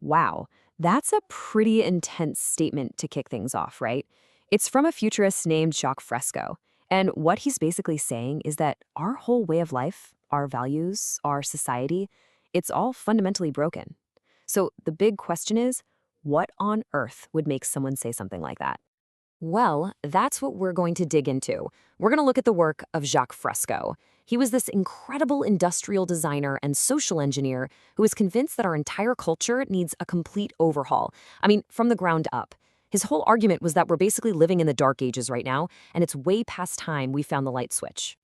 Wow, that's a pretty intense statement to kick things off, right? It's from a futurist named Jacques Fresco. And what he's basically saying is that our whole way of life, our values, our society, it's all fundamentally broken. So the big question is, what on earth would make someone say something like that? Well, that's what we're going to dig into. We're going to look at the work of Jacques Fresco. He was this incredible industrial designer and social engineer who was convinced that our entire culture needs a complete overhaul. I mean, from the ground up. His whole argument was that we're basically living in the dark ages right now, and it's way past time we found the light switch.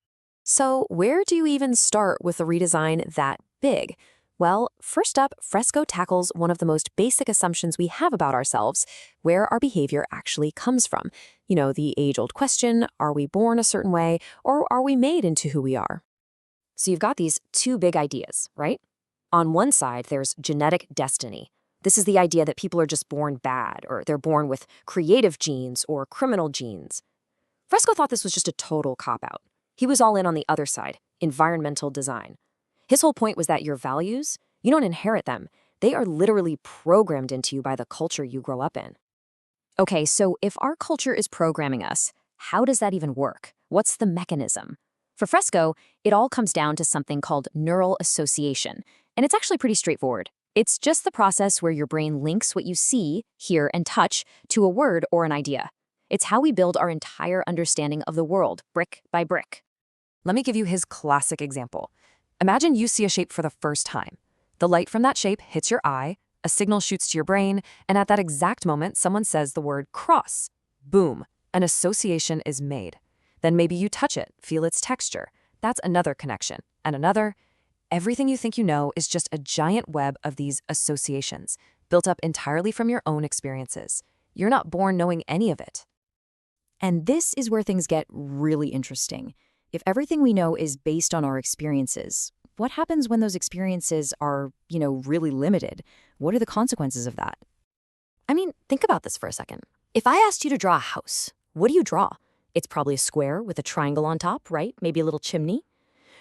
So, where do you even start with a redesign that big? Well, first up, Fresco tackles one of the most basic assumptions we have about ourselves, where our behavior actually comes from. You know, the age-old question, are we born a certain way, or are we made into who we are? So you've got these two big ideas, right? On one side, there's genetic destiny. This is the idea that people are just born bad, or they're born with creative genes or criminal genes. Fresco thought this was just a total cop-out. He was all in on the other side, environmental design. His whole point was that your values, you don't inherit them. They are literally programmed into you by the culture you grow up in. Okay, so if our culture is programming us, how does that even work? What's the mechanism? For Fresco, it all comes down to something called neural association, and it's actually pretty straightforward. It's just the process where your brain links what you see, hear, and touch to a word or an idea. It's how we build our entire understanding of the world, brick by brick. Let me give you his classic example. Imagine you see a shape for the first time. The light from that shape hits your eye, a signal shoots to your brain, and at that exact moment, someone says the word cross. Boom, an association is made. Then maybe you touch it, feel its texture. That's another connection. And another. Everything you think you know is just a giant web of these associations, built up entirely from your own experiences. You're not born knowing any of it. And this is where things get really interesting. If everything we know is based on our experiences, what happens when those experiences are, really limited? What are the consequences of that? I mean, think about this for a second. If I asked you to draw a house, what do you draw? It's probably a square with a triangle on top, right? Maybe a little chimney.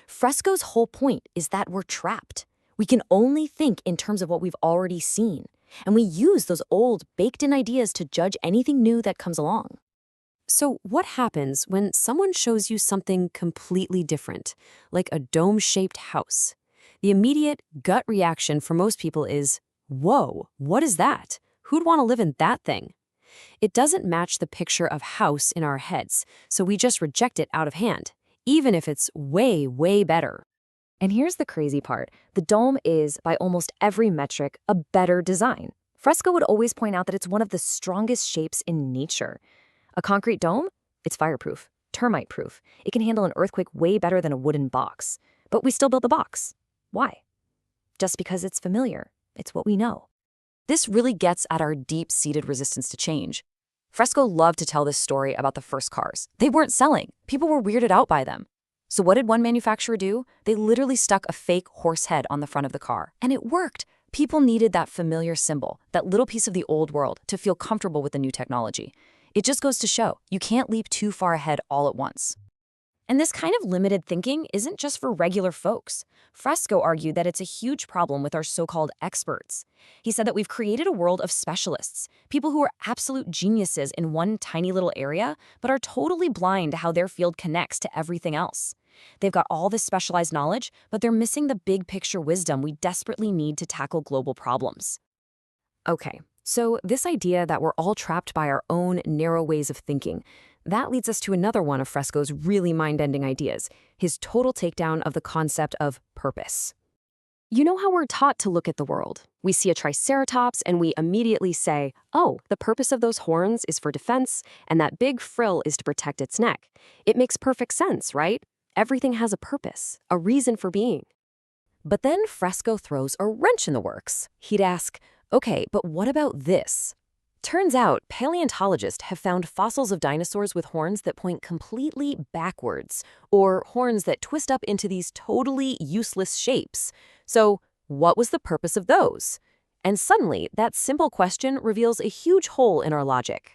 Fresco's whole point is that we're trapped. We can only think in terms of what we've already seen. And we use those old, baked-in ideas to judge anything new that comes along. So what happens when someone shows you something completely different, like a dome-shaped house? The immediate gut reaction for most people is, whoa, what is that? Who'd want to live in that thing? It doesn't match the picture of house in our heads, so we just reject it out of hand, even if it's way, way better. And here's the crazy part. The dome is, by almost every metric, a better design. Fresco would always point out that it's one of the strongest shapes in nature. A concrete dome? It's fireproof, termite-proof. It can handle an earthquake way better than a wooden box. But we still build the box. Why? Just because it's familiar. It's what we know. This really gets at our deep-seated resistance to change. Fresco loved to tell this story about the first cars. They weren't selling. People were weirded out by them. So what did one manufacturer do? They literally stuck a fake horse head on the front of the car. And it worked. People needed that familiar symbol, that little piece of the old world, to feel comfortable with the new technology. It just goes to show, you can't leap too far ahead all at once. And this kind of limited thinking isn't just for regular folks. Fresco argued that it's a huge problem with our so-called experts. He said that we've created a world of specialists, people who are absolute geniuses in one tiny little area, but are totally blind to how their field connects to everything else. They've got all this specialized knowledge, but they're missing the big picture wisdom we desperately need to tackle global problems. Okay, so this idea that we're all trapped by our own narrow ways of thinking, that leads us to another one of Fresco's really mind-bending ideas, his total takedown of the concept of purpose. You know how we're taught to look at the world? We see a triceratops and we immediately say, oh, the purpose of those horns is for defense, and that big frill is to protect its neck. It makes perfect sense, right? Everything has a purpose, a reason for being. But then Fresco throws a wrench in the works. He'd ask, okay, but what about this? Turns out, paleontologists have found fossils of dinosaurs with horns that point completely backwards, or horns that twist up into these totally useless shapes. So, what was the purpose of those? And suddenly, that simple question reveals a huge hole in our logic.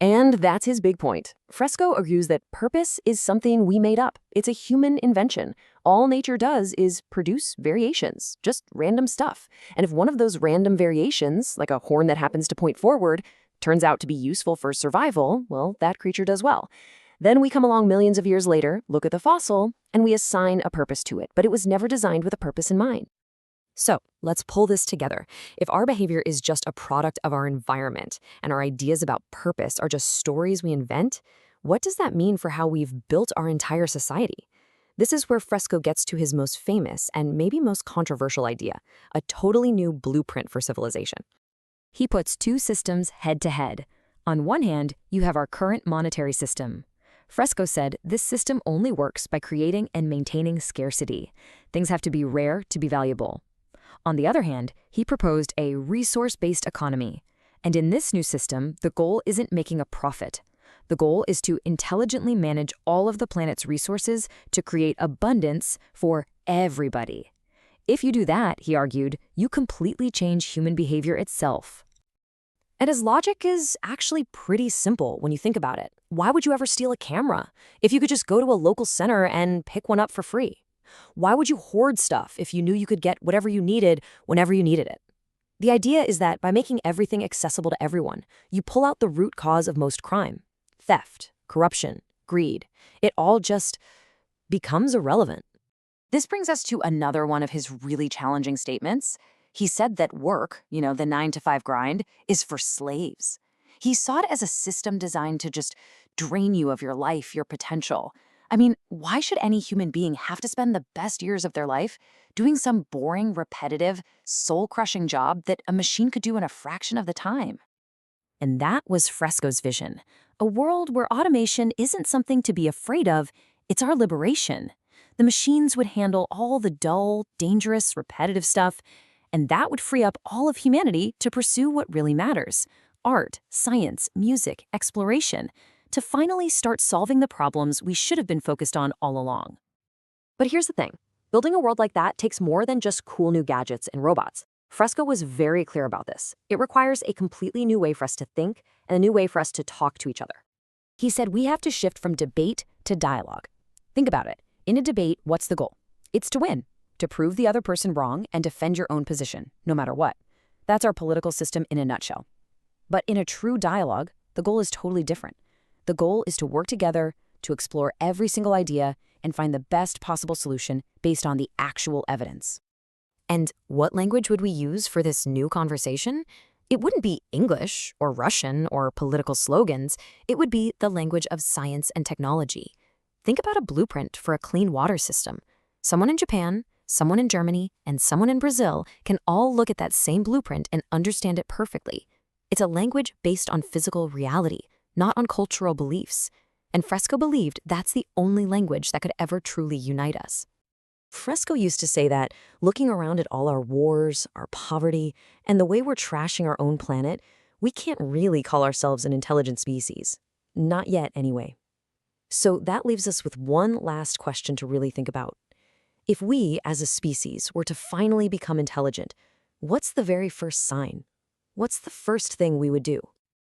And that's his big point. Fresco argues that purpose is something we made up. It's a human invention. All nature does is produce variations, just random stuff. And if one of those random variations, like a horn that happens to point forward, turns out to be useful for survival, well, that creature does well. Then we come along millions of years later, look at the fossil, and we assign a purpose to it, but it was never designed with a purpose in mind. So let's pull this together. If our behavior is just a product of our environment and our ideas about purpose are just stories we invent, what does that mean for how we've built our entire society? This is where Fresco gets to his most famous and maybe most controversial idea, a totally new blueprint for civilization. He puts two systems head to head. On one hand, you have our current monetary system. Fresco said this system only works by creating and maintaining scarcity. Things have to be rare to be valuable. On the other hand, he proposed a resource-based economy. And in this new system, the goal isn't making a profit. The goal is to intelligently manage all of the planet's resources to create abundance for everybody. If you do that, he argued, you completely change human behavior itself. And his logic is actually pretty simple when you think about it. Why would you ever steal a camera if you could just go to a local center and pick one up for free? Why would you hoard stuff if you knew you could get whatever you needed whenever you needed it? The idea is that by making everything accessible to everyone, you pull out the root cause of most crime: theft, corruption, greed. It all just becomes irrelevant. This brings us to another one of his really challenging statements. He said that work, the 9-to-5 grind, is for slaves. He saw it as a system designed to just drain you of your life, your potential. I mean, why should any human being have to spend the best years of their life doing some boring, repetitive, soul-crushing job that a machine could do in a fraction of the time? And that was Fresco's vision, a world where automation isn't something to be afraid of, it's our liberation. The machines would handle all the dull, dangerous, repetitive stuff, and that would free up all of humanity to pursue what really matters: art, science, music, exploration, to finally start solving the problems we should have been focused on all along. But here's the thing. Building a world like that takes more than just cool new gadgets and robots. Fresco was very clear about this. It requires a completely new way for us to think and a new way for us to talk to each other. He said we have to shift from debate to dialogue. Think about it. In a debate, what's the goal? It's to win, to prove the other person wrong and defend your own position, no matter what. That's our political system in a nutshell. But in a true dialogue, the goal is totally different. The goal is to work together, to explore every single idea, and find the best possible solution based on the actual evidence. And what language would we use for this new conversation? It wouldn't be English or Russian or political slogans. It would be the language of science and technology. Think about a blueprint for a clean water system. Someone in Japan, someone in Germany, and someone in Brazil can all look at that same blueprint and understand it perfectly. It's a language based on physical reality, not on cultural beliefs. And Fresco believed that's the only language that could ever truly unite us. Fresco used to say that, looking around at all our wars, our poverty, and the way we're trashing our own planet, we can't really call ourselves an intelligent species. Not yet, anyway. So that leaves us with one last question to really think about. If we, as a species, were to finally become intelligent, what's the very first sign? What's the first thing we would do?